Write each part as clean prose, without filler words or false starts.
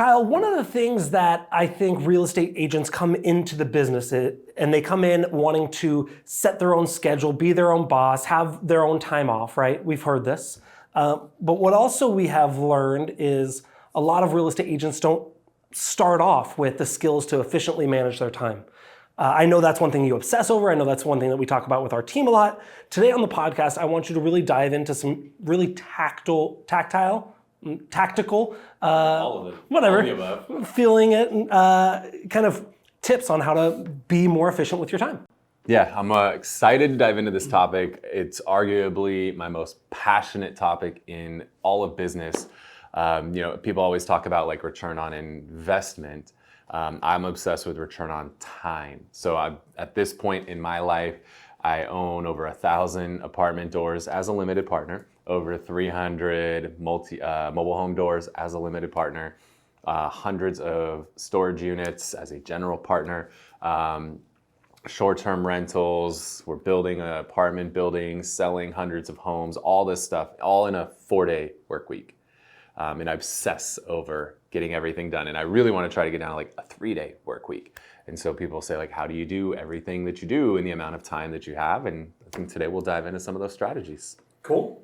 Kyle, one of the things that I think real estate agents come into the business and they come in wanting to set their own schedule, be their own boss, have their own time off, right? We've heard this. But what also we have learned is a lot of real estate agents don't start off with the skills to efficiently manage their time. I know that's one thing you obsess over. I know that's one thing that we talk about with our team a lot. Today on the podcast, I want you to really dive into some really tactical, all of it. Whatever, all the above. feeling it, kind of tips on how to be more efficient with your time. Yeah, I'm excited to dive into this topic. It's arguably my most passionate topic in all of business. People always talk about like return on investment. I'm obsessed with return on time. So at this point in my life, I own over 1,000 apartment doors as a limited partner, over 300 mobile home doors as a limited partner, hundreds of storage units as a general partner, short-term rentals. We're building an apartment building, selling hundreds of homes, all this stuff, all in a 4-day work week. And I obsess over getting everything done. And I really want to try to get down to like a 3-day work week. And so people say like, how do you do everything that you do in the amount of time that you have? And I think today we'll dive into some of those strategies. Cool.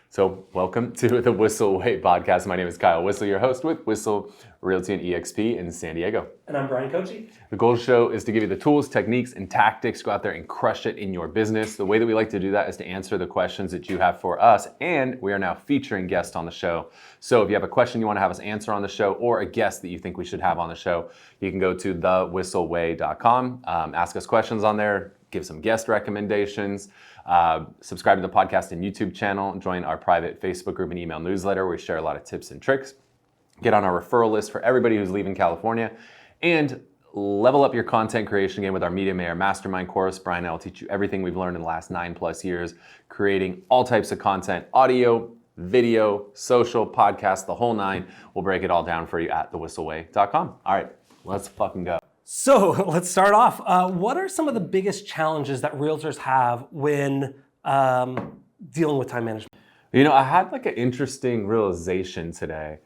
So welcome to the Whissel Way podcast. My name is Kyle Whissel, your host with Whissel Realty and EXP in San Diego. And I'm Bryan Koci. The goal of the show is to give you the tools, techniques, and tactics to go out there and crush it in your business. The way that we like to do that is to answer the questions that you have for us. And we are now featuring guests on the show. So if you have a question you want to have us answer on the show or a guest that you think we should have on the show, you can go to thewhisselway.com, ask us questions on there, give some guest recommendations. Subscribe to the podcast and YouTube channel, join our private Facebook group and email newsletter where we share a lot of tips and tricks. Get on our referral list for everybody who's leaving California, and level up your content creation game with our Media Mayor Mastermind course. Bryan and I will teach you everything we've learned in the last 9+ years, creating all types of content, audio, video, social, podcast, the whole nine. We'll break it all down for you at thewhisselway.com. All right, let's fucking go. So let's start off. What are some of the biggest challenges that realtors have when dealing with time management? I had like an interesting realization today.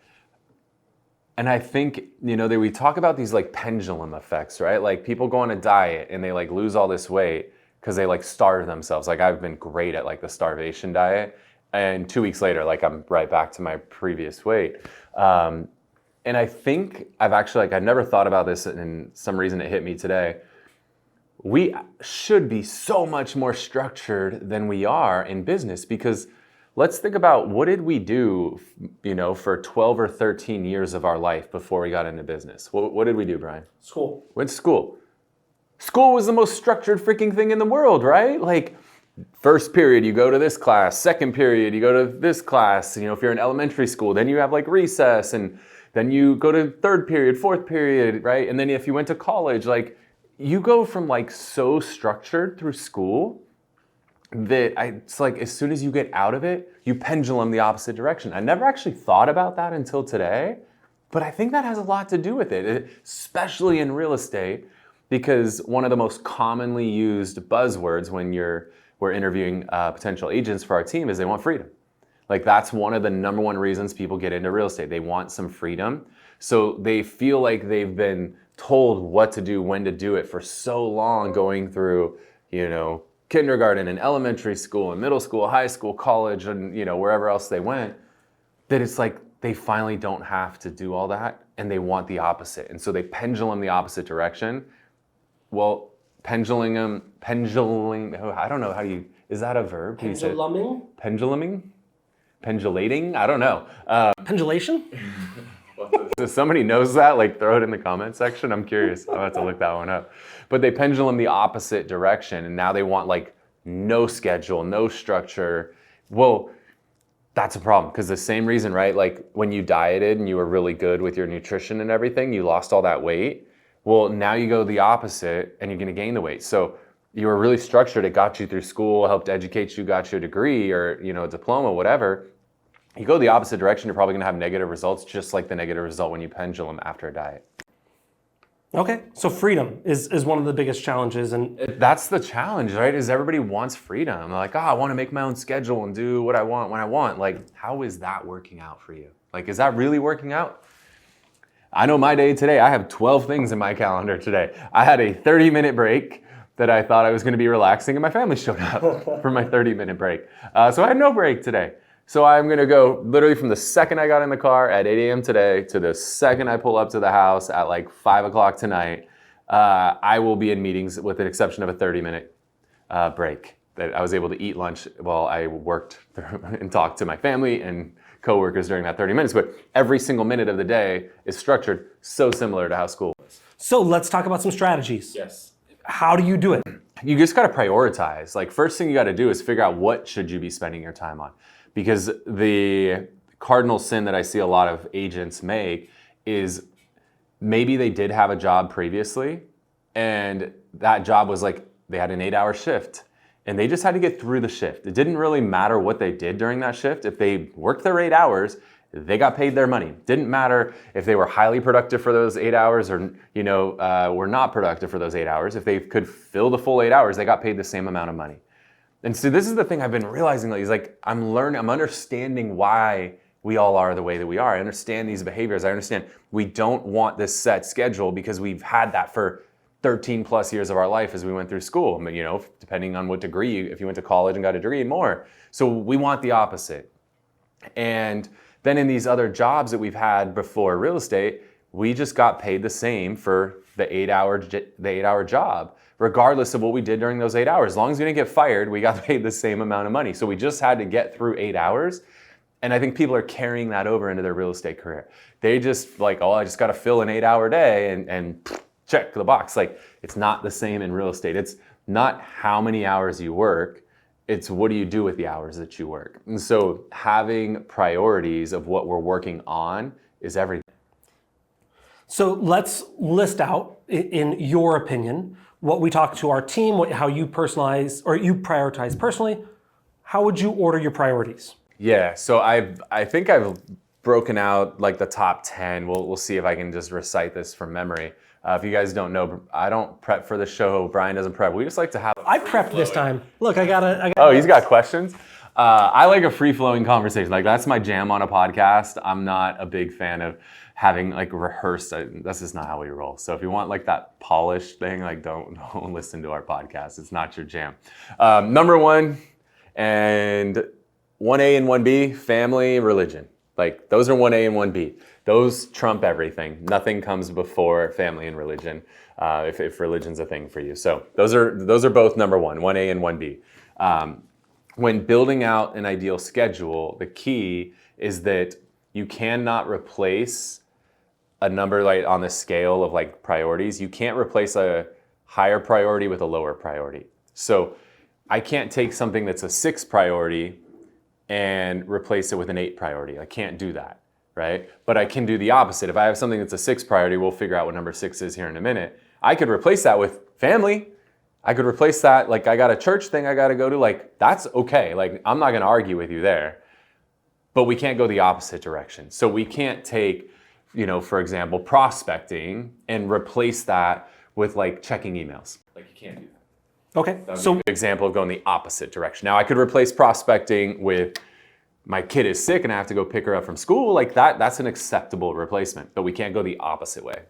And I think, we talk about these like pendulum effects, right? Like people go on a diet and they like lose all this weight because they like starve themselves. Like I've been great at like the starvation diet. And 2 weeks later, like I'm right back to my previous weight. And I think I've actually, I never thought about this, and some reason it hit me today. We should be so much more structured than we are in business, because let's think about what did we do, for 12 or 13 years of our life before we got into business? What did we do, Bryan? School. Went to school. School was the most structured freaking thing in the world, right? Like, first period, you go to this class. Second period, you go to this class. If you're in elementary school, then you have like recess, and then you go to third period, fourth period, right? And then if you went to college, like you go from like so structured through school that it's like as soon as you get out of it, you pendulum the opposite direction. I never actually thought about that until today, but I think that has a lot to do with it, especially in real estate, because one of the most commonly used buzzwords when we're interviewing potential agents for our team is they want freedom. Like that's one of the number one reasons people get into real estate. They want some freedom. So they feel like they've been told what to do, when to do it for so long, going through, kindergarten and elementary school and middle school, high school, college, and wherever else they went, that it's like they finally don't have to do all that and they want the opposite. And so they pendulum the opposite direction. Well, penduluming, I don't know how is that a verb? Penduluming? Penduluming? Pendulating? I don't know. Pendulation? If somebody knows that, like throw it in the comment section. I'm curious. I'll have to look that one up. But they pendulum the opposite direction, and now they want like no schedule, no structure. Well, that's a problem, because the same reason, right? Like when you dieted and you were really good with your nutrition and everything, you lost all that weight. Well, now you go the opposite and you're going to gain the weight. So you were really structured. It got you through school, helped educate you, got you a degree or, a diploma, whatever. You go the opposite direction, you're probably going to have negative results, just like the negative result when you pendulum after a diet. Okay, so freedom is one of the biggest challenges. And that's the challenge, right? Is everybody wants freedom. They're like, I want to make my own schedule and do what I want when I want. Like, how is that working out for you? Like, is that really working out? I know my day today, I have 12 things in my calendar today. I had a 30-minute break that I thought I was going to be relaxing, and my family showed up for my 30-minute break. So I had no break today. So I'm going to go literally from the second I got in the car at 8 a.m. today to the second I pull up to the house at like 5 o'clock tonight. I will be in meetings with the exception of a 30-minute break that I was able to eat lunch while I worked and talked to my family and coworkers during that 30 minutes. But every single minute of the day is structured so similar to how school was. So let's talk about some strategies. Yes. How do you do it? You just got to prioritize. Like, first thing you got to do is figure out what should you be spending your time on. Because the cardinal sin that I see a lot of agents make is maybe they did have a job previously and that job was like they had an 8-hour shift and they just had to get through the shift. It didn't really matter what they did during that shift. If they worked their 8 hours, they got paid their money. Didn't matter if they were highly productive for those 8 hours or were not productive for those 8 hours. If they could fill the full 8 hours, they got paid the same amount of money. And so this is the thing I've been realizing lately, is like I'm understanding why we all are the way that we are. I understand these behaviors. I understand we don't want this set schedule because we've had that for 13 plus years of our life as we went through school. I mean, depending on what degree, if you went to college and got a degree, more. So we want the opposite. And then in these other jobs that we've had before real estate, we just got paid the same for the 8-hour job, regardless of what we did during those 8 hours. As long as we didn't get fired, we got paid the same amount of money. So we just had to get through 8 hours. And I think people are carrying that over into their real estate career. They just like, I just got to fill an 8-hour day and check the box. Like, it's not the same in real estate. It's not how many hours you work. It's what do you do with the hours that you work. And so having priorities of what we're working on is everything. So let's list out, in your opinion, what we talk to our team, how you personalize or you prioritize personally. How would you order your priorities? Yeah, so I think I've broken out like the top 10. We'll see if I can just recite this from memory. If you guys don't know, I don't prep for the show. Bryan doesn't prep. We just like to have I prepped this time. Look, I got Oh, he's got questions? I like a free-flowing conversation. Like, that's my jam on a podcast. I'm not a big fan of having like rehearsed. That's just not how we roll. So if you want like that polished thing, like don't listen to our podcast. It's not your jam. Number one and 1A and 1B, family, religion. Like, those are 1A and 1B. Those trump everything. Nothing comes before family and religion, if religion's a thing for you. So those are both number one, 1A and 1B. When building out an ideal schedule, the key is that you cannot replace a number like on the scale of like priorities. You can't replace a higher priority with a lower priority. So I can't take something that's a 6 priority and replace it with an 8 priority. I can't do that, right? But I can do the opposite. If I have something that's a 6 priority, we'll figure out what number 6 is here in a minute. I could replace that with family. I could replace that, like I got a church thing I got to go to, like that's okay. Like, I'm not going to argue with you there, but we can't go the opposite direction. So we can't take, for example, prospecting and replace that with like checking emails. Like, you can't do that. Okay, so an example of going the opposite direction. Now I could replace prospecting with my kid is sick and I have to go pick her up from school. Like that's an acceptable replacement, but we can't go the opposite way.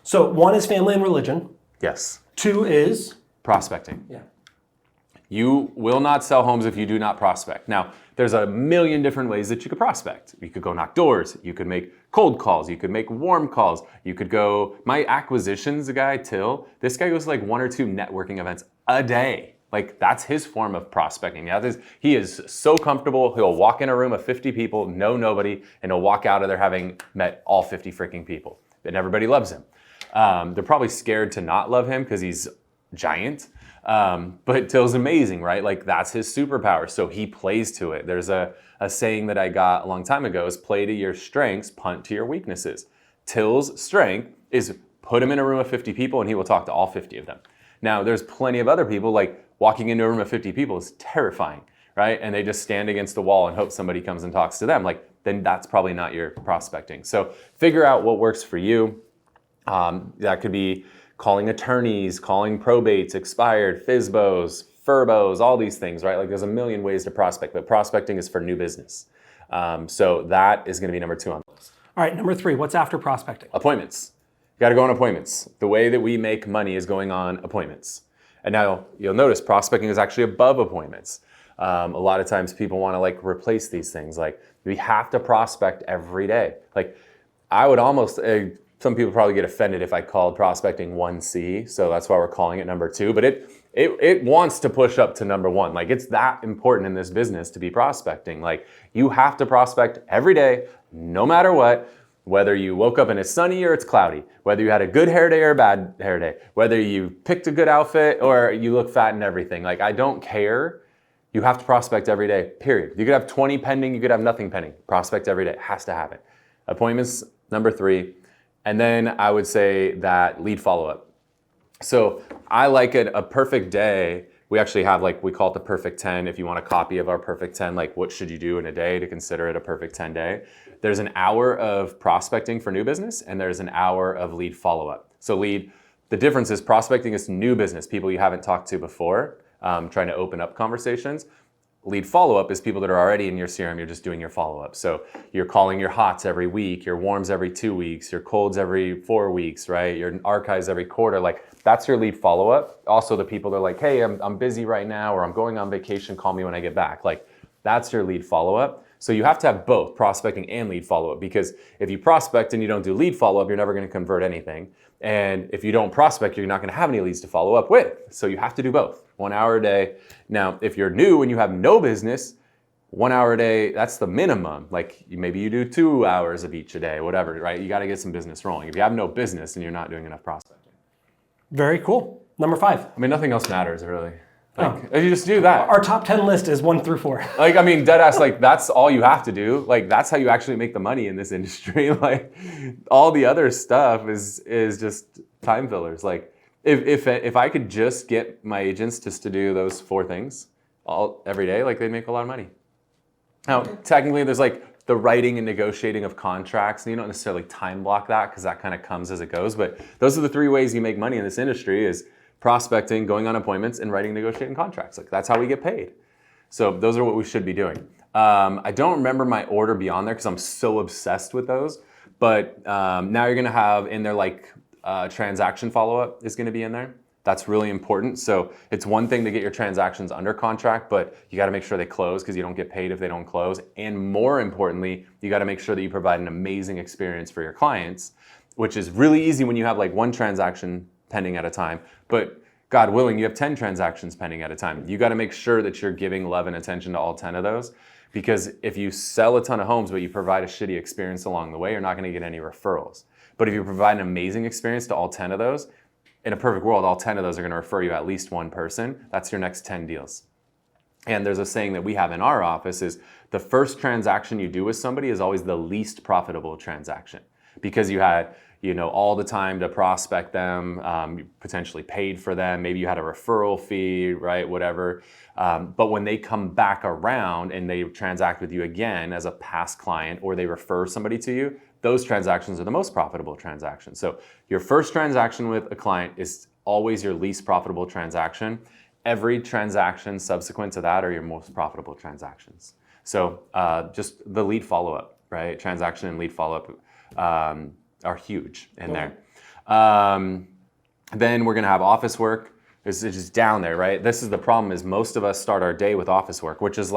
So 1 is family and religion. Yes. 2 is prospecting. Yeah. You will not sell homes if you do not prospect. Now, there's a million different ways that you could prospect. You could go knock doors. You could make cold calls. You could make warm calls. You could go, my acquisitions guy, Till, this guy goes to like 1 or 2 networking events a day. Like, that's his form of prospecting. He is so comfortable. He'll walk in a room of 50 people, know nobody, and he'll walk out of there having met all 50 freaking people. And everybody loves him. They're probably scared to not love him because he's giant. But Till's amazing, right? Like, that's his superpower. So he plays to it. There's a saying that I got a long time ago is play to your strengths, punt to your weaknesses. Till's strength is put him in a room of 50 people and he will talk to all 50 of them. Now, there's plenty of other people, like walking into a room of 50 people is terrifying, right? And they just stand against the wall and hope somebody comes and talks to them. Like, then that's probably not your prospecting. So figure out what works for you. That could be calling attorneys, calling probates, expired, FSBOs, FURBOs, all these things, right? Like, there's a million ways to prospect, but prospecting is for new business. So that is going to be number 2 on the list. All right, number 3, what's after prospecting? Appointments. You got to go on appointments. The way that we make money is going on appointments. And now you'll notice prospecting is actually above appointments. A lot of times people want to like replace these things. Like we have to prospect every day. Like I would almost, some people probably get offended if I called prospecting 1C. So that's why we're calling it number 2. But it wants to push up to number 1. Like it's that important in this business to be prospecting. Like you have to prospect every day, no matter what. Whether you woke up and it's sunny or it's cloudy, whether you had a good hair day or a bad hair day, whether you picked a good outfit or you look fat and everything. Like, I don't care. You have to prospect every day, period. You could have 20 pending, you could have nothing pending. Prospect every day, it has to happen. Appointments, number 3. And then I would say that lead follow-up. So I like a perfect day. We actually have we call it the perfect 10. If you want a copy of our perfect 10, like what should you do in a day to consider it a perfect 10 day? There's an hour of prospecting for new business and there's an hour of lead follow-up. So the difference is prospecting is new business, people you haven't talked to before, trying to open up conversations. Lead follow-up is people that are already in your CRM, you're just doing your follow-up. So you're calling your hots every week, your warms every 2 weeks, your colds every 4 weeks, right? Your archives every quarter, that's your lead follow-up. Also the people that are like, hey, I'm busy right now or I'm going on vacation, call me when I get back. That's your lead follow-up. So you have to have both prospecting and lead follow-up because if you prospect and you don't do lead follow-up, you're never going to convert anything. And if you don't prospect, you're not going to have any leads to follow up with. So you have to do both, 1 hour a day. Now, if you're new and you have no business, 1 hour a day, that's the minimum. Maybe you do 2 hours of each a day, whatever, right? You got to get some business rolling. If you have no business, then you're not doing enough prospecting. Very cool. Number 5. I mean, nothing else matters really. If you just do that. Our top 10 list is 1 through 4. Dead ass, that's all you have to do. That's how you actually make the money in this industry. All the other stuff is just time fillers. If I could just get my agents just to do those 4 things every day, they'd make a lot of money. Now, technically, there's the writing and negotiating of contracts, and you don't necessarily time block that because that kind of comes as it goes. But those are the 3 ways you make money in this industry is prospecting, going on appointments, and writing negotiating contracts. That's how we get paid. So those are what we should be doing. I don't remember my order beyond there because I'm so obsessed with those. But now you're going to have in there transaction follow-up is going to be in there. That's really important. So it's one thing to get your transactions under contract, but you got to make sure they close because you don't get paid if they don't close. And more importantly, you got to make sure that you provide an amazing experience for your clients, which is really easy when you have 1 transaction pending at a time. But God willing, you have 10 transactions pending at a time. You got to make sure that you're giving love and attention to all 10 of those. Because if you sell a ton of homes, but you provide a shitty experience along the way, you're not going to get any referrals. But if you provide an amazing experience to all 10 of those, in a perfect world, all 10 of those are going to refer you at least 1 person. That's your next 10 deals. And there's a saying that we have in our office is the first transaction you do with somebody is always the least profitable transaction because you had all the time to prospect them, you potentially paid for them, maybe you had a referral fee, right, whatever. But when they come back around and they transact with you again as a past client or they refer somebody to you, those transactions are the most profitable transactions. So your first transaction with a client is always your least profitable transaction. Every transaction subsequent to that are your most profitable transactions. So just the lead follow-up, right? Transaction and lead follow-up are huge in there. Then we're gonna have office work. It's just down there, right? This is the problem is most of us start our day with office work, which is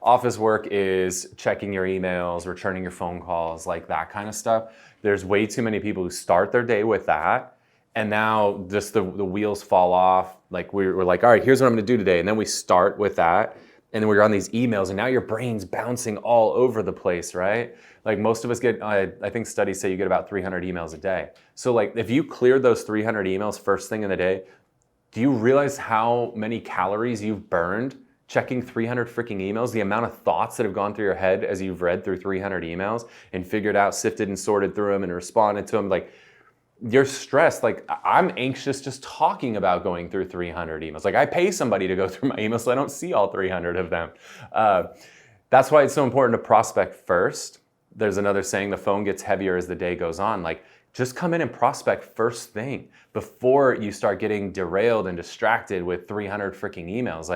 office work is checking your emails, returning your phone calls, that kind of stuff. There's way too many people who start their day with that. And now just the wheels fall off. We're all right, here's what I'm gonna do today. And then we start with that. And then we're on these emails and now your brain's bouncing all over the place, right? Most of us get, I think studies say you get about 300 emails a day. So if you cleared those 300 emails first thing in the day, do you realize how many calories you've burned checking 300 freaking emails? The amount of thoughts that have gone through your head as you've read through 300 emails and figured out, sifted and sorted through them and responded to them. You're stressed. I'm anxious just talking about going through 300 emails. I pay somebody to go through my emails so I don't see all 300 of them. That's why it's so important to prospect first. There's another saying, the phone gets heavier as the day goes on. Just come in and prospect first thing before you start getting derailed and distracted with 300 freaking emails.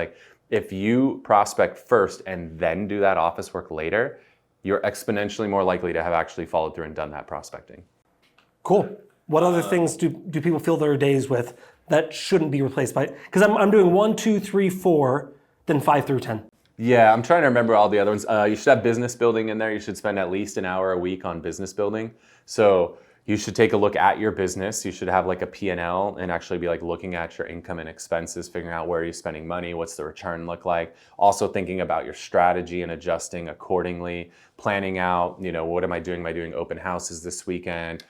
If you prospect first and then do that office work later, you're exponentially more likely to have actually followed through and done that prospecting. Cool. What other things do people fill their days with that shouldn't be replaced by? Because I'm doing 1, 2, 3, 4, then 5 through 10. Yeah, I'm trying to remember all the other ones. You should have business building in there. You should spend at least an hour a week on business building. So you should take a look at your business. You should have like a P&L and actually be like looking at your income and expenses, figuring out where you're spending money, what's the return look like. Also thinking about your strategy and adjusting accordingly, planning out, what am I doing? Am I doing open houses this weekend?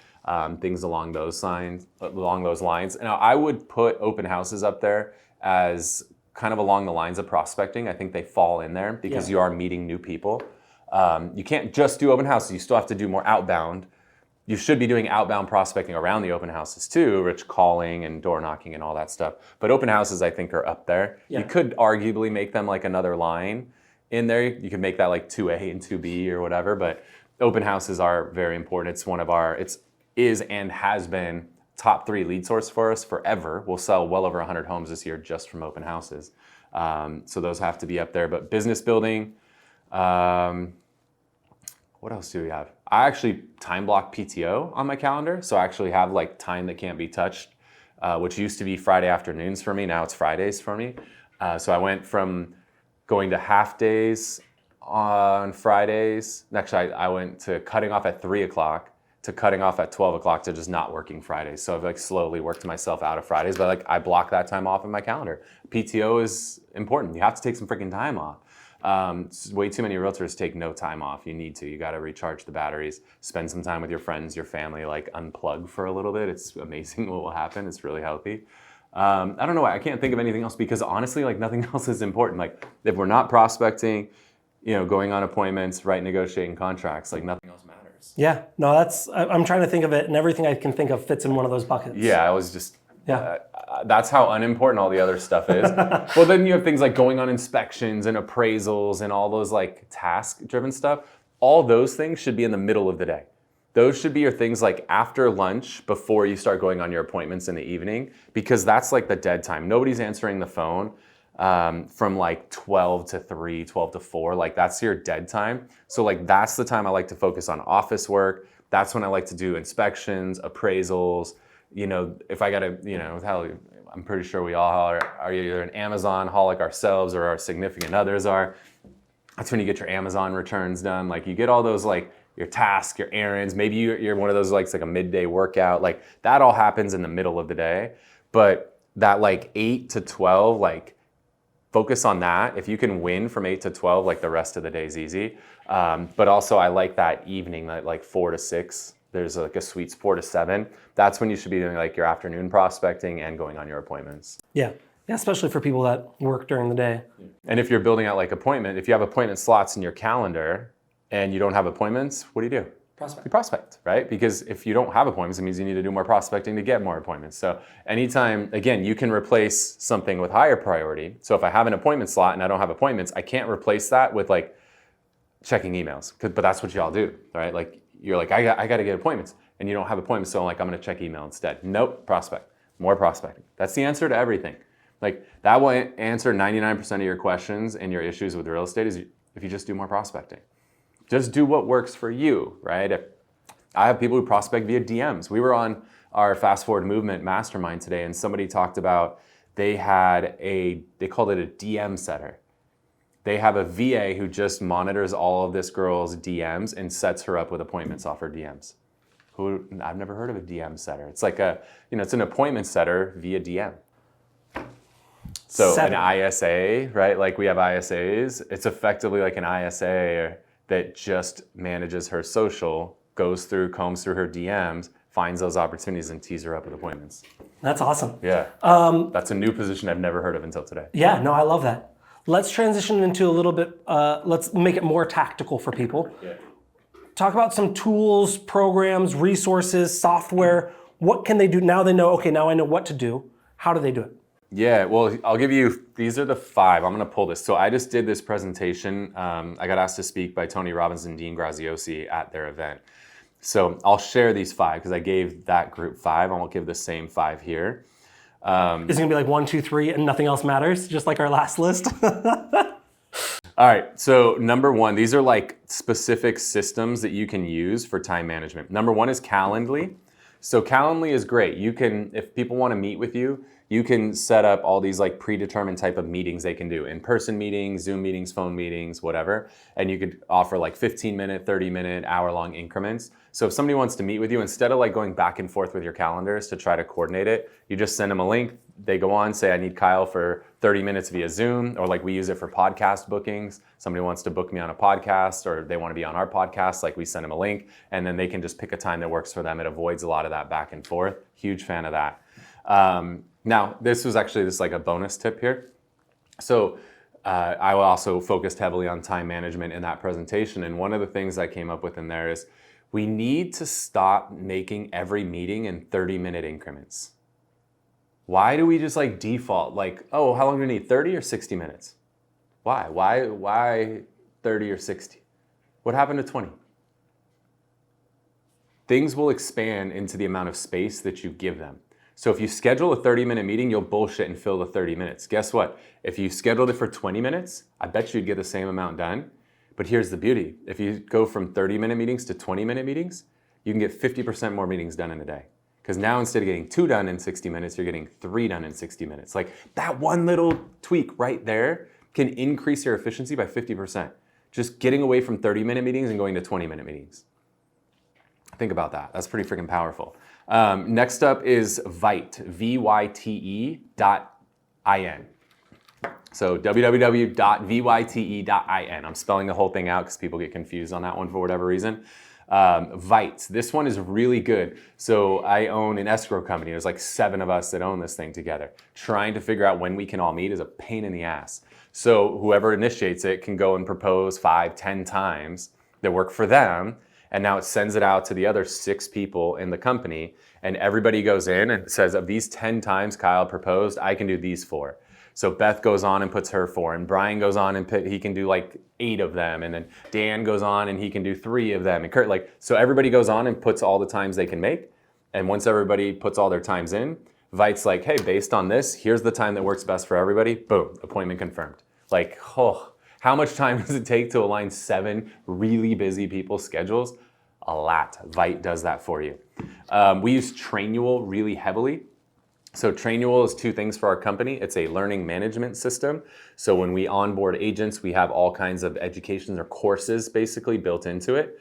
Things along those lines. Now, I would put open houses up there as kind of along the lines of prospecting. I think they fall in there because you are meeting new people. You can't just do open houses. You still have to do more outbound. You should be doing outbound prospecting around the open houses too, rich calling and door knocking and all that stuff. But open houses, I think, are up there. Yeah. You could arguably make them like another line in there. You could make that like 2A and 2B or whatever, but open houses are very important. It's one of our, is and has been top 3 lead source for us forever. We'll sell well over 100 homes this year just from open houses. So those have to be up there. But business building, what else do we have? I actually time block PTO on my calendar. So I actually have like time that can't be touched, which used to be Friday afternoons for me. Now it's Fridays for me. So I went from going to half days on Fridays. Actually, I went to cutting off at 3 o'clock to cutting off at 12 o'clock to just not working Fridays. So I've like slowly worked myself out of Fridays, but like I block that time off in my calendar. PTO is important. You have to take some freaking time off. Way too many realtors take no time off. You need to. You got to recharge the batteries, spend some time with your friends, your family, like unplug for a little bit. It's amazing what will happen. It's really healthy. I don't know why. I can't think of anything else because honestly, like nothing else is important. Like if we're not prospecting, going on appointments, negotiating contracts, like nothing else matters. Yeah, no, I'm trying to think of it, and everything I can think of fits in one of those buckets. Yeah, I was just, that's how unimportant all the other stuff is. Well, then you have things like going on inspections and appraisals and all those like task-driven stuff. All those things should be in the middle of the day. Those should be your things like after lunch before you start going on your appointments in the evening, because that's like the dead time. Nobody's answering the phone. From like 12 to 3, 12 to 4, like that's your dead time. So like that's the time I like to focus on office work. That's when I like to do inspections, appraisals. If I gotta, hell, I'm pretty sure we all are either an Amazon holic ourselves or our significant others are. That's when you get your Amazon returns done. Like you get all those like your tasks, your errands. Maybe you're one of those like a midday workout. Like that all happens in the middle of the day. But that like 8 to 12, like focus on that. If you can win from 8 to 12, like the rest of the day is easy. But also I like that evening, like 4 to 6. There's like a sweet 4 to 7. That's when you should be doing like your afternoon prospecting and going on your appointments. Yeah, especially for people that work during the day. And if you're building out like if you have appointment slots in your calendar and you don't have appointments, what do? Prospect. You prospect, right? Because if you don't have appointments, it means you need to do more prospecting to get more appointments. So anytime, again, you can replace something with higher priority. So if I have an appointment slot and I don't have appointments, I can't replace that with like checking emails. But that's what y'all do, right? Like you're like, I got to get appointments, and you don't have appointments, so I'm like, I'm going to check email instead. Nope, prospect, more prospecting. That's the answer to everything. Like that will answer 99% of your questions and your issues with real estate is if you just do more prospecting. Just do what works for you, right? I have people who prospect via DMs. We were on our Fast Forward Movement Mastermind today, and somebody talked about they called it a DM setter. They have a VA who just monitors all of this girl's DMs and sets her up with appointments off her DMs. I've never heard of a DM setter. It's like it's an appointment setter via DM. So an ISA, right? Like we have ISAs. It's effectively like an ISA that just manages her social, combs through her DMs, finds those opportunities and tees her up with appointments. That's awesome. Yeah. That's a new position I've never heard of until today. Yeah, no, I love that. Let's transition into a little bit, let's make it more tactical for people. Yeah. Talk about some tools, programs, resources, software. What can they do? Now they know, okay, now I know what to do. How do they do it? Yeah, well, I'll give you, these are the 5. I'm going to pull this. So I just did this presentation. I got asked to speak by Tony Robbins and Dean Graziosi at their event. So I'll share these 5 because I gave that group 5. I won't give the same 5 here. Is it going to be like 1, 2, 3 and nothing else matters, just like our last list? All right, so number one, these are like specific systems that you can use for time management. Number one is Calendly. So Calendly is great. You can, if people want to meet with you, you can set up all these like predetermined type of meetings they can do. In-person meetings, Zoom meetings, phone meetings, whatever. And you could offer like 15-minute, 30-minute, hour-long increments. So if somebody wants to meet with you, instead of like going back and forth with your calendars to try to coordinate it, you just send them a link. They go on, say, I need Kyle for 30 minutes via Zoom, or like we use it for podcast bookings. Somebody wants to book me on a podcast, or they want to be on our podcast, like we send them a link, and then they can just pick a time that works for them. It avoids a lot of that back and forth. Huge fan of that. Now, this was actually just like a bonus tip here. So I also focused heavily on time management in that presentation. And one of the things I came up with in there is we need to stop making every meeting in 30-minute increments. Why do we just like default like, oh, how long do we need, 30 or 60 minutes? Why 30 or 60? What happened to 20? Things will expand into the amount of space that you give them. So if you schedule a 30-minute meeting, you'll bullshit and fill the 30 minutes. Guess what? If you scheduled it for 20 minutes, I bet you'd get the same amount done. But here's the beauty. If you go from 30-minute meetings to 20-minute meetings, you can get 50% more meetings done in a day. Because now instead of getting 2 done in 60 minutes, you're getting 3 done in 60 minutes. Like that one little tweak right there can increase your efficiency by 50%. Just getting away from 30-minute meetings and going to 20-minute meetings. Think about that. That's pretty freaking powerful. Next up is Vyte, vyte.in. So www.vyte.in. I'm spelling the whole thing out because people get confused on that one for whatever reason. Vyte, this one is really good. So I own an escrow company. There's like 7 of us that own this thing together. Trying to figure out when we can all meet is a pain in the ass. So whoever initiates it can go and propose 5, 10 times that work for them. And now it sends it out to the other 6 people in the company, and everybody goes in and says, of these 10 times Kyle proposed, I can do these 4. So Beth goes on and puts her 4, and Bryan goes on and he can do like 8 of them, and then Dan goes on and he can do 3 of them, and Kurt, like, so everybody goes on and puts all the times they can make, and once everybody puts all their times in, Vyte's like, hey, based on this, here's the time that works best for everybody. Boom, appointment confirmed. Like, oh. How much time does it take to align 7 really busy people's schedules? A lot. Vyte does that for you. We use Trainual really heavily. So Trainual is 2 things for our company. It's a learning management system. So when we onboard agents, we have all kinds of education or courses basically built into it.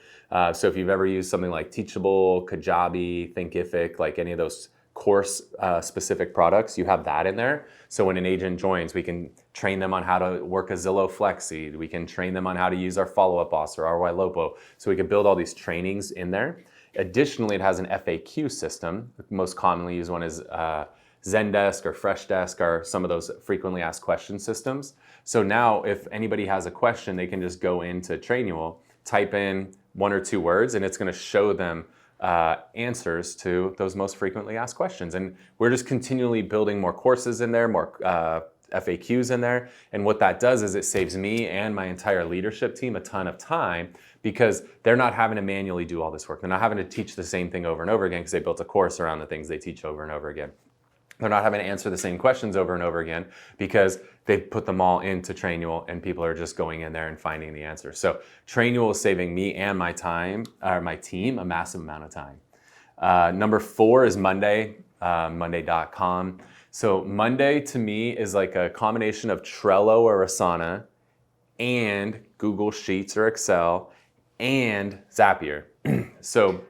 So if you've ever used something like Teachable, Kajabi, Thinkific, like any of those course specific products, you have that in there. So when an agent joins, we can train them on how to work a Zillow Flexi. We can train them on how to use our follow-up boss or ROI Lopo. So we can build all these trainings in there. Additionally, it has an FAQ system. The most commonly used one is Zendesk or Freshdesk are some of those frequently asked question systems. So now if anybody has a question, they can just go into Trainual, type in 1 or 2 words, and it's going to show them answers to those most frequently asked questions. And we're just continually building more courses in there, more FAQs in there. And what that does is it saves me and my entire leadership team a ton of time because they're not having to manually do all this work. They're not having to teach the same thing over and over again because they built a course around the things they teach over and over again. They're not having to answer the same questions over and over again because they've put them all into Trainual and people are just going in there and finding the answers. So Trainual is saving me and my time, or my team, a massive amount of time. Number 4 is Monday, monday.com. So Monday to me is like a combination of Trello or Asana and Google Sheets or Excel and Zapier. So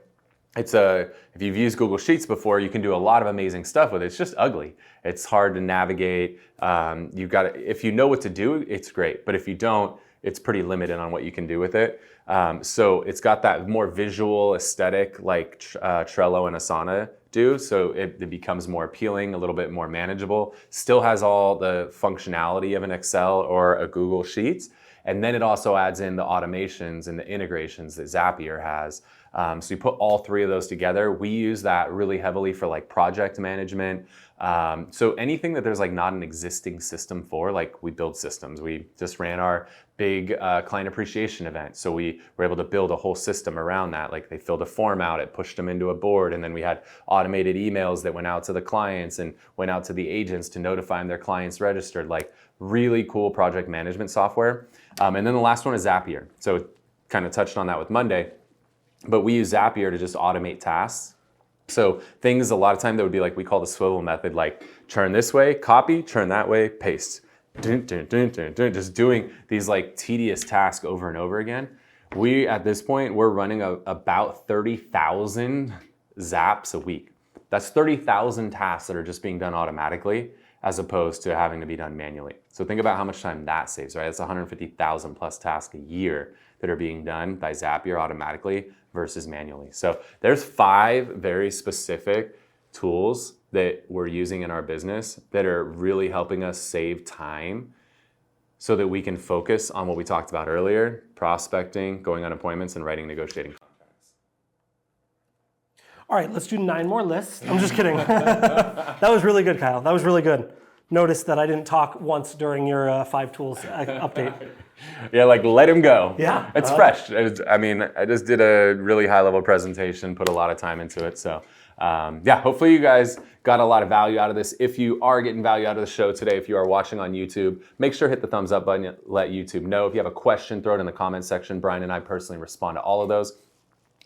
if you've used Google Sheets before, you can do a lot of amazing stuff with it. It's just ugly. It's hard to navigate. If you know what to do, it's great. But if you don't, it's pretty limited on what you can do with it. So it's got that more visual aesthetic like Trello and Asana do. So it becomes more appealing, a little bit more manageable. Still has all the functionality of an Excel or a Google Sheets. And then it also adds in the automations and the integrations that Zapier has. So you put all three of those together. We use that really heavily for like project management. So anything that there's like not an existing system for, like we build systems. We just ran our big client appreciation event. So we were able to build a whole system around that. Like they filled a form out, it pushed them into a board, and then we had automated emails that went out to the clients and went out to the agents to notify them their clients registered. Like really cool project management software. And then the last one is Zapier. So kind of touched on that with Monday, but we use Zapier to just automate tasks. So things a lot of time that would be like, we call the swivel method, like turn this way, copy, turn that way, paste. Dun, dun, dun, dun, dun, just doing these like tedious tasks over and over again. We, at this point, we're running about 30,000 zaps a week. That's 30,000 tasks that are just being done automatically as opposed to having to be done manually. So think about how much time that saves, right? It's 150,000 plus tasks a year that are being done by Zapier automatically versus manually. So there's 5 very specific tools that we're using in our business that are really helping us save time so that we can focus on what we talked about earlier, prospecting, going on appointments, and writing negotiating contracts. All right, let's do 9 more lists. I'm just kidding. That was really good, Kyle. That was really good. Notice that I didn't talk once during your 5 tools update. Yeah, like let him go. Yeah. It's fresh. I just did a really high level presentation, put a lot of time into it. So yeah, hopefully you guys got a lot of value out of this. If you are getting value out of the show today, if you are watching on YouTube, make sure to hit the thumbs up button, let YouTube know. If you have a question, throw it in the comment section. Bryan and I personally respond to all of those.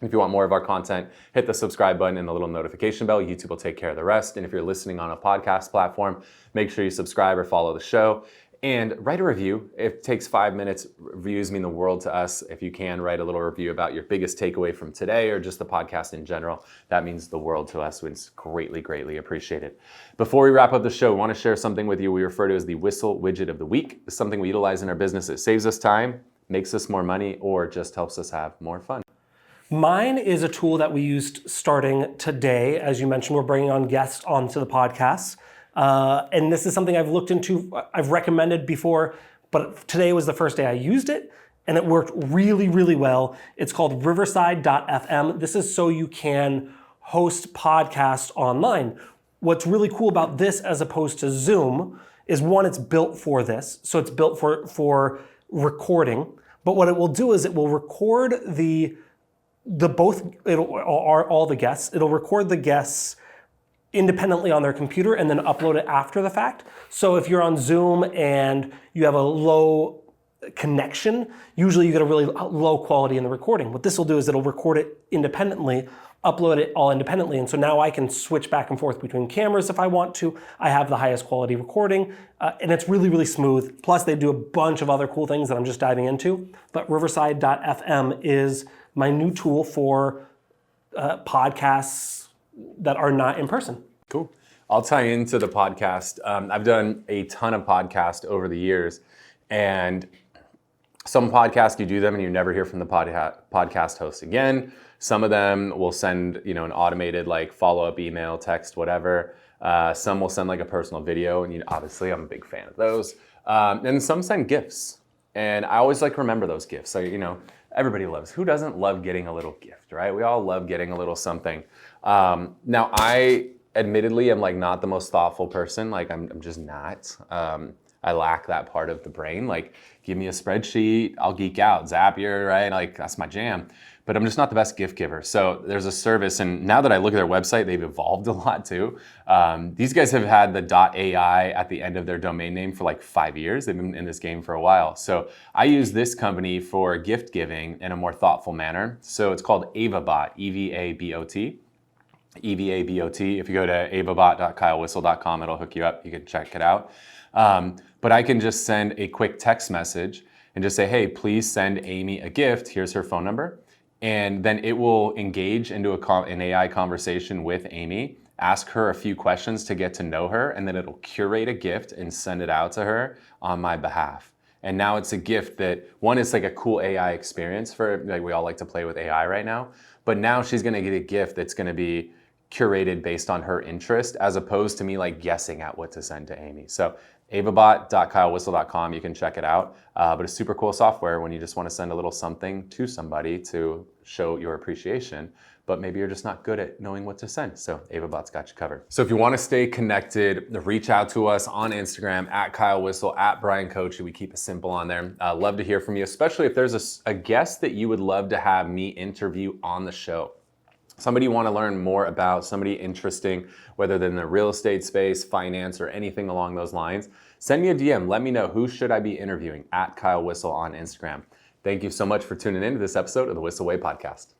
If you want more of our content, hit the subscribe button and the little notification bell. YouTube will take care of the rest. And if you're listening on a podcast platform, make sure you subscribe or follow the show. And write a review. It takes 5 minutes. Reviews mean the world to us. If you can, write a little review about your biggest takeaway from today or just the podcast in general. That means the world to us. It's greatly, greatly appreciated. Before we wrap up the show, I want to share something with you we refer to as the Whissel Widget of the Week. It's something we utilize in our business. It saves us time, makes us more money, or just helps us have more fun. Mine is a tool that we used starting today. As you mentioned, we're bringing on guests onto the podcast. And this is something I've looked into, I've recommended before, but today was the first day I used it, and it worked really, really well. It's called riverside.fm. This is so you can host podcasts online. What's really cool about this as opposed to Zoom is, one, it's built for this. So it's built for recording. But what it will do is it will record all the guests. It'll record the guests independently on their computer and then upload it after the fact. So if you're on Zoom and you have a low connection, usually you get a really low quality in the recording. What this will do is it'll record it independently, upload it all independently. And so now I can switch back and forth between cameras if I want to. I have the highest quality recording, and it's really, really smooth. Plus they do a bunch of other cool things that I'm just diving into. But riverside.fm is my new tool for podcasts that are not in person. Cool. I'll tie into the podcast. I've done a ton of podcasts over the years, and some podcasts you do them and you never hear from the podcast host again. Some of them will send an automated like follow-up email, text, whatever. Some will send like a personal video, and obviously I'm a big fan of those. And some send GIFs, and I always like remember those GIFs. So everybody loves. Who doesn't love getting a little gift, right? We all love getting a little something. Now I admittedly am like not the most thoughtful person. Like I'm just not. I lack that part of the brain. Like give me a spreadsheet, I'll geek out. Zapier, right? Like that's my jam. But I'm just not the best gift giver. So there's a service, and now that I look at their website, they've evolved a lot too. These guys have had the .ai at the end of their domain name for like 5 years. They've been in this game for a while. So I use this company for gift giving in a more thoughtful manner. So it's called AvaBot, EVABOT. EVABOT. If you go to avabot.kylewhissel.com, it'll hook you up. You can check it out. But I can just send a quick text message and just say, hey, please send Amy a gift. Here's her phone number. And then it will engage into an AI conversation with Amy, ask her a few questions to get to know her, and then it'll curate a gift and send it out to her on my behalf. And now it's a gift that, one, is like a cool AI experience for, like, we all like to play with AI right now, but now she's gonna get a gift that's gonna be curated based on her interest, as opposed to me like guessing at what to send to Amy. So avabot.kylewhissel.com, you can check it out. But it's super cool software when you just want to send a little something to somebody to show your appreciation, but maybe you're just not good at knowing what to send. So AvaBot's got you covered. So if you want to stay connected, reach out to us on Instagram at Kyle Whissel, at Bryan Koci. We keep it simple on there. Love to hear from you, especially if there's a guest that you would love to have me interview on the show. Somebody you want to learn more about, somebody interesting, whether they're in the real estate space, finance, or anything along those lines, send me a DM. Let me know, who should I be interviewing, at Kyle Whissel on Instagram. Thank you so much for tuning in to this episode of the Whissel Way podcast.